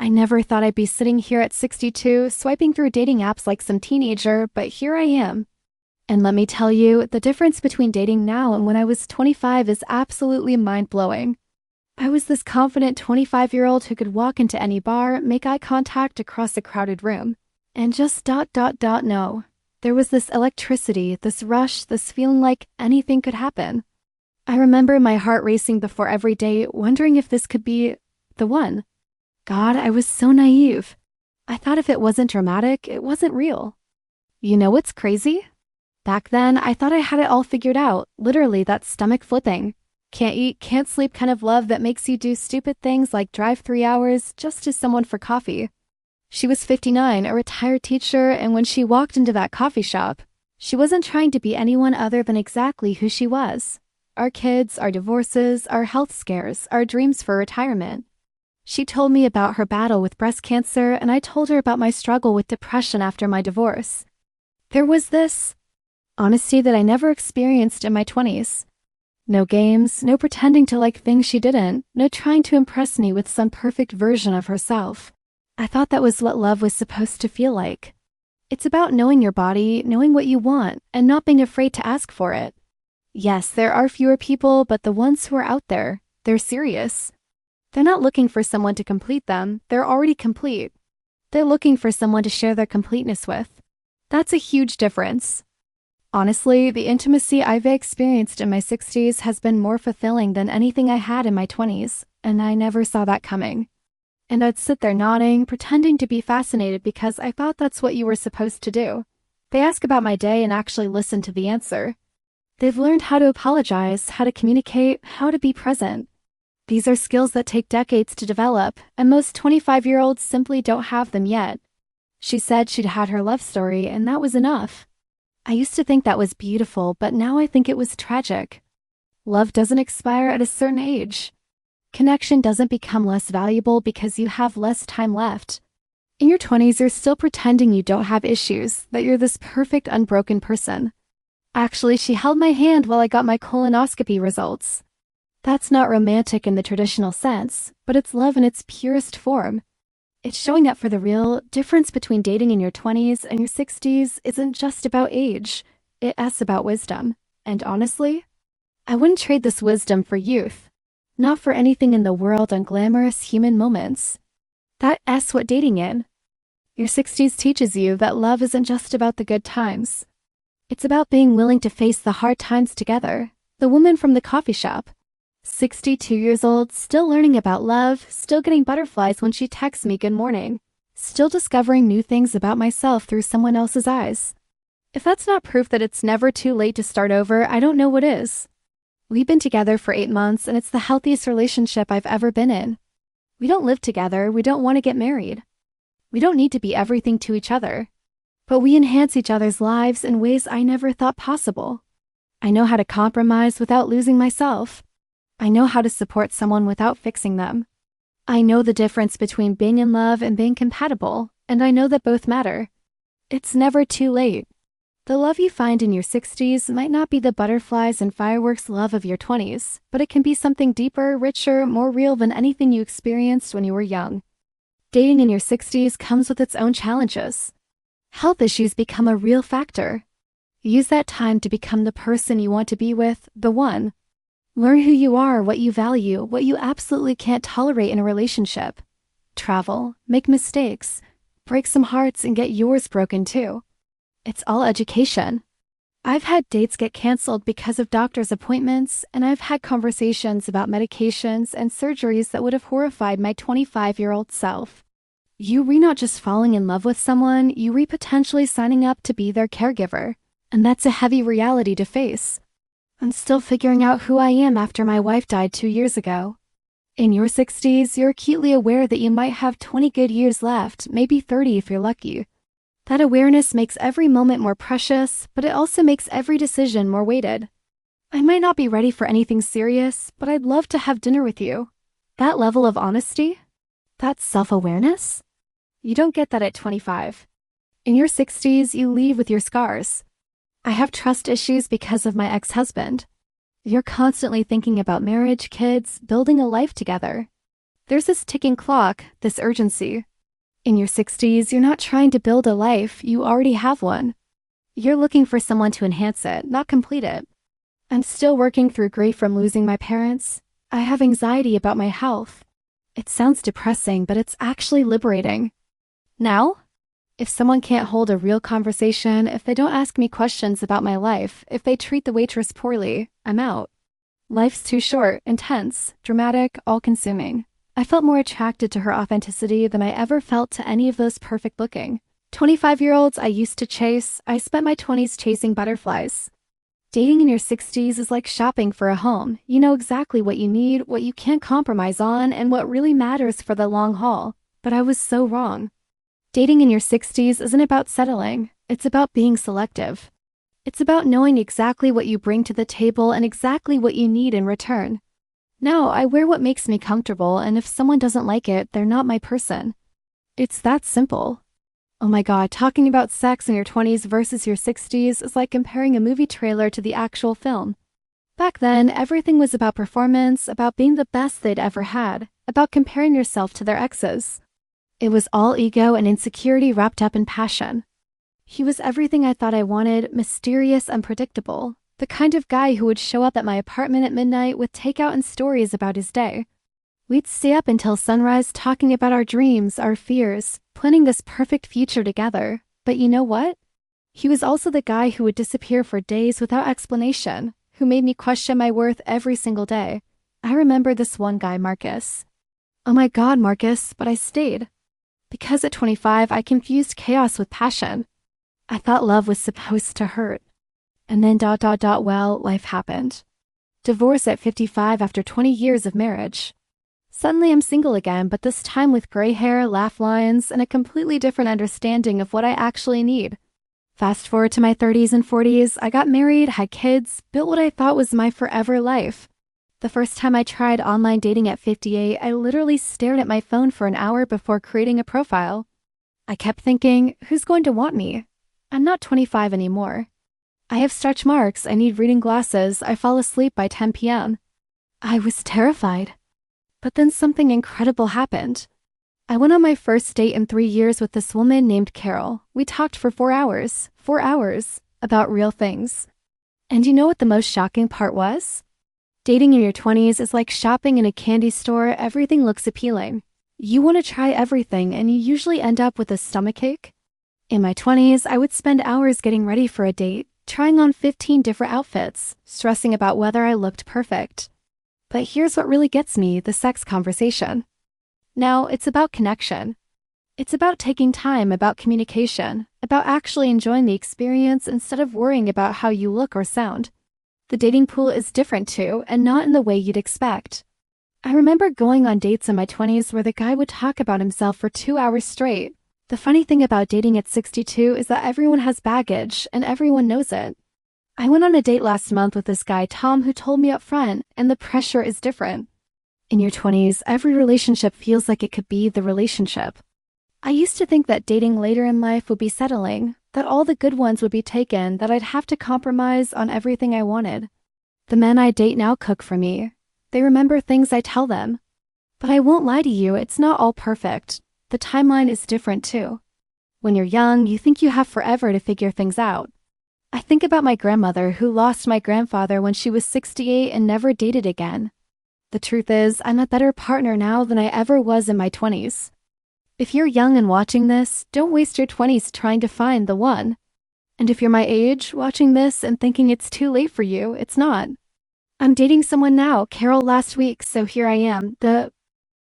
I never thought I'd be sitting here at 62, swiping through dating apps like some teenager, but here I am. And let me tell you, the difference between dating now and when I was 25 is absolutely mind-blowing. I was this confident 25-year-old who could walk into any bar, make eye contact across a crowded room, and just no. There was this electricity, this rush, this feeling like anything could happen. I remember my heart racing before every date, wondering if this could be the one. God, I was so naive. I thought if it wasn't dramatic, it wasn't real. You know what's crazy? Back then, I thought I had it all figured out, literally that stomach flipping. Can't eat, can't sleep kind of love that makes you do stupid things like drive 3 hours just to someone for coffee. She was 59, a retired teacher, and when she walked into that coffee shop, she wasn't trying to be anyone other than exactly who she was. Our kids, our divorces, our health scares, our dreams for retirement. She told me about her battle with breast cancer, and I told her about my struggle with depression after my divorce. There was this honesty that I never experienced in my 20s. No games, no pretending to like things she didn't, no trying to impress me with some perfect version of herself. I thought that was what love was supposed to feel like. It's about knowing your body, knowing what you want, and not being afraid to ask for it. Yes, there are fewer people, but the ones who are out there, they're serious. They're not looking for someone to complete them, they're already complete. They're looking for someone to share their completeness with. That's a huge difference. Honestly, the intimacy I've experienced in my 60s has been more fulfilling than anything I had in my 20s, and I never saw that coming. And I'd sit there nodding, pretending to be fascinated because I thought that's what you were supposed to do. They ask about my day and actually listen to the answer. They've learned how to apologize, how to communicate, how to be present. These are skills that take decades to develop, and most 25-year-olds simply don't have them yet. She said she'd had her love story, and that was enough. I used to think that was beautiful, but now I think it was tragic. Love doesn't expire at a certain age. Connection doesn't become less valuable because you have less time left. In your 20s, you're still pretending you don't have issues, that you're this perfect, unbroken person. Actually, she held my hand while I got my colonoscopy results. That's not romantic in the traditional sense, but it's love in its purest form. It's showing that for the real difference between dating in your 20s and your 60s isn't just about age, it's about wisdom. And honestly, I wouldn't trade this wisdom for youth. Not for anything in the world on glamorous human moments. That's what dating in. Your 60s teaches you that love isn't just about the good times. It's about being willing to face the hard times together. The woman from the coffee shop. 62 years old, still learning about love, still getting butterflies when she texts me good morning. Still discovering new things about myself through someone else's eyes. If that's not proof that it's never too late to start over, I don't know what is. We've been together for 8 months, and it's the healthiest relationship I've ever been in. We don't live together, we don't want to get married. We don't need to be everything to each other. But we enhance each other's lives in ways I never thought possible. I know how to compromise without losing myself. I know how to support someone without fixing them. I know the difference between being in love and being compatible, and I know that both matter. It's never too late. The love you find in your 60s might not be the butterflies and fireworks love of your 20s, but it can be something deeper, richer, more real than anything you experienced when you were young. Dating in your 60s comes with its own challenges. Health issues become a real factor. Use that time to become the person you want to be with, the one. Learn who you are, what you value, what you absolutely can't tolerate in a relationship. Travel, make mistakes, break some hearts and get yours broken too. It's all education. I've had dates get canceled because of doctor's appointments, and I've had conversations about medications and surgeries that would have horrified my 25-year-old self. You not just falling in love with someone, you potentially signing up to be their caregiver, and that's a heavy reality to face. I'm still figuring out who I am after my wife died 2 years ago. In your 60s, you're acutely aware that you might have 20 good years left, maybe 30 if you're lucky. That awareness makes every moment more precious, but it also makes every decision more weighted. I might not be ready for anything serious, but I'd love to have dinner with you. That level of honesty? That's self-awareness? You don't get that at 25. In your 60s, you leave with your scars. I have trust issues because of my ex-husband. You're constantly thinking about marriage, kids, building a life together. There's this ticking clock, this urgency. In your 60s, you're not trying to build a life, you already have one. You're looking for someone to enhance it, not complete it. I'm still working through grief from losing my parents. I have anxiety about my health. It sounds depressing, but it's actually liberating. Now? If someone can't hold a real conversation, if they don't ask me questions about my life, if they treat the waitress poorly, I'm out. Life's too short, intense, dramatic, all-consuming. I felt more attracted to her authenticity than I ever felt to any of those perfect-looking 25-year-olds I used to chase. I spent my 20s chasing butterflies. Dating in your 60s is like shopping for a home. You know exactly what you need, what you can't compromise on, and what really matters for the long haul. But I was so wrong. Dating in your 60s isn't about settling. It's about being selective. It's about knowing exactly what you bring to the table and exactly what you need in return. Now, I wear what makes me comfortable, and if someone doesn't like it, they're not my person. It's that simple. Oh my God, talking about sex in your 20s versus your 60s is like comparing a movie trailer to the actual film. Back then, everything was about performance, about being the best they'd ever had, about comparing yourself to their exes. It was all ego and insecurity wrapped up in passion. He was everything I thought I wanted, mysterious, unpredictable. The kind of guy who would show up at my apartment at midnight with takeout and stories about his day. We'd stay up until sunrise talking about our dreams, our fears, planning this perfect future together. But you know what? He was also the guy who would disappear for days without explanation, who made me question my worth every single day. I remember this one guy, Marcus. Oh my God, Marcus, but I stayed. Because at 25, I confused chaos with passion. I thought love was supposed to hurt. And then well, life happened. Divorce at 55 after 20 years of marriage. Suddenly I'm single again, but this time with gray hair, laugh lines, and a completely different understanding of what I actually need. Fast forward to my 30s and 40s, I got married, had kids, built what I thought was my forever life. The first time I tried online dating at 58, I literally stared at my phone for an hour before creating a profile. I kept thinking, who's going to want me? I'm not 25 anymore. I have stretch marks, I need reading glasses, I fall asleep by 10 p.m. I was terrified. But then something incredible happened. I went on my first date in 3 years with this woman named Carol. We talked for 4 hours, about real things. And you know what the most shocking part was? Dating in your 20s is like shopping in a candy store. Everything looks appealing. You want to try everything, and you usually end up with a stomachache. In my 20s, I would spend hours getting ready for a date, trying on 15 different outfits, stressing about whether I looked perfect. But here's what really gets me, the sex conversation. Now, it's about connection. It's about taking time, about communication, about actually enjoying the experience instead of worrying about how you look or sound. The dating pool is different too, and not in the way you'd expect. I remember going on dates in my 20s where the guy would talk about himself for 2 hours straight. The funny thing about dating at 62 is that everyone has baggage, and everyone knows it. I went on a date last month with this guy, Tom, who told me up front, and the pressure is different. In your 20s, every relationship feels like it could be the relationship. I used to think that dating later in life would be settling, that all the good ones would be taken, that I'd have to compromise on everything I wanted. The men I date now cook for me. They remember things I tell them. But I won't lie to you, it's not all perfect. The timeline is different too. When you're young, you think you have forever to figure things out. I think about my grandmother who lost my grandfather when she was 68 and never dated again. The truth is, I'm a better partner now than I ever was in my 20s. If you're young and watching this, don't waste your 20s trying to find the one. And if you're my age, watching this and thinking it's too late for you, it's not. I'm dating someone now, Carol last week, so here I am, the